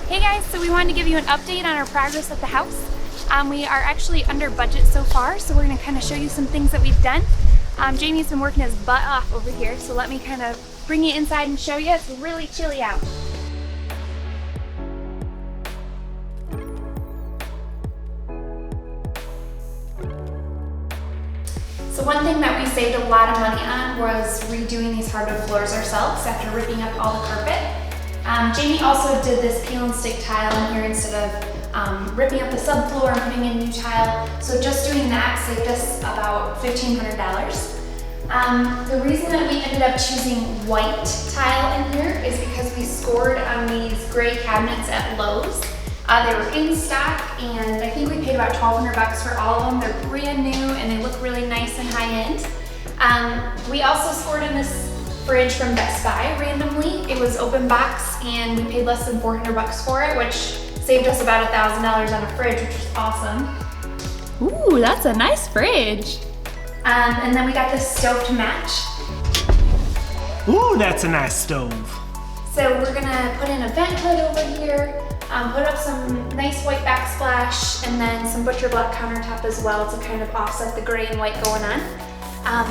Hey guys, so we wanted to give you an update on our progress at the house. We are actually under budget so far, so we're going to kind of show you some things that we've done. Jamie's been working his butt off over here, so let me kind of bring you inside and show you. It's really chilly out. So one thing that we saved a lot of money on was redoing these hardwood floors ourselves after ripping up all the carpet. Jamie also did this peel and stick tile in here instead of ripping up the subfloor and putting in new tile. So just doing that saved us about $1,500. The reason that we ended up choosing white tile in here is because we scored on these gray cabinets at Lowe's. They were in stock, and I think we paid about $1,200 for all of them. They're brand new and they look really nice and high end. We also scored in this fridge from Best Buy randomly. It was open box and we paid less than $400 for it, which saved us about $1,000 on a fridge, which was awesome. Ooh, that's a nice fridge. And then we got this stove to match. Ooh, that's a nice stove. So we're gonna put in a vent hood over here, put up some nice white backsplash, and then some butcher block countertop as well to kind of offset the gray and white going on.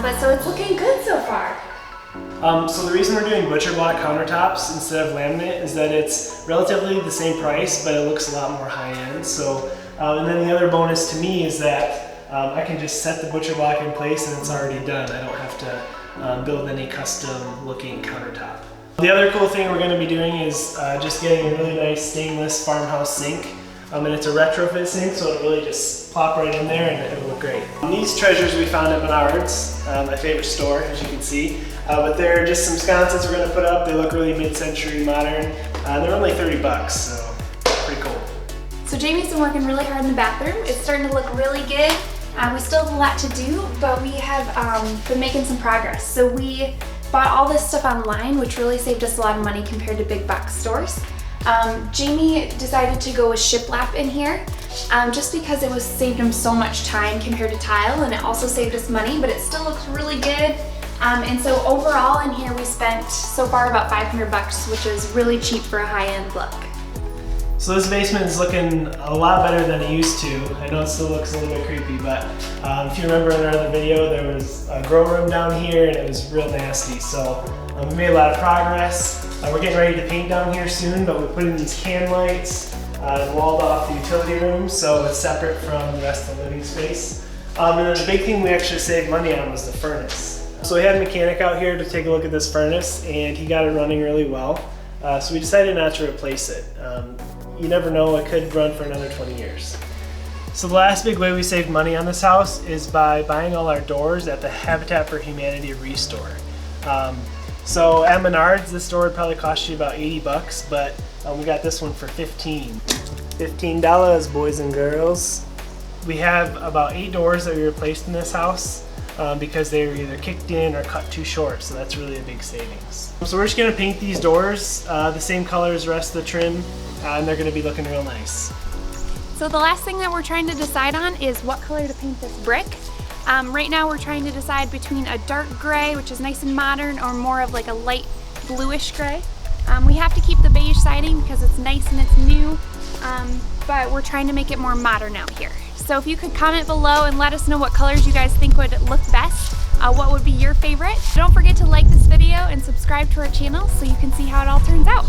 But so it's looking good so far. So the reason we're doing butcher block countertops instead of laminate is that it's relatively the same price, but it looks a lot more high end. So, and then the other bonus to me is that I can just set the butcher block in place and it's already done. I don't have to build any custom looking countertop. The other cool thing we're going to be doing is just getting a really nice stainless farmhouse sink. And it's a retrofit sink, so it'll really just plop right in there and it'll look great. These treasures we found at Menards, my favorite store, as you can see. But they're just some sconces we're going to put up. They look really mid-century modern. They're only $30, so pretty cool. So Jamie's been working really hard in the bathroom. It's starting to look really good. We still have a lot to do, but we have been making some progress. So we bought all this stuff online, which really saved us a lot of money compared to big box stores. Jamie decided to go with shiplap in here just because it saved him so much time compared to tile, and it also saved us money, but it still looks really good. And so overall in here we spent so far about $500, which is really cheap for a high-end look. So this basement is looking a lot better than it used to. I know it still looks a little bit creepy, but if you remember in our other video, there was a grow room down here and it was real nasty. So we made a lot of progress. We're getting ready to paint down here soon, but we put in these can lights and walled off the utility room so it's separate from the rest of the living space. And then the big thing we actually saved money on was the furnace. So we had a mechanic out here to take a look at this furnace and he got it running really well. So we decided not to replace it. You never know, it could run for another 20 years. So the last big way we saved money on this house is by buying all our doors at the Habitat for Humanity Restore. So at Menards, this door would probably cost you about $80, but we got this one for $15, boys and girls. We have about 8 doors that we replaced in this house because they were either kicked in or cut too short, so that's really a big savings. So we're just going to paint these doors the same color as the rest of the trim, and they're going to be looking real nice. So the last thing that we're trying to decide on is what color to paint this brick. Right now we're trying to decide between a dark gray, which is nice and modern, or more of like a light bluish gray. We have to keep the beige siding because it's nice and it's new, but we're trying to make it more modern out here. So if you could comment below and let us know what colors you guys think would look best, what would be your favorite. Don't forget to like this video and subscribe to our channel so you can see how it all turns out.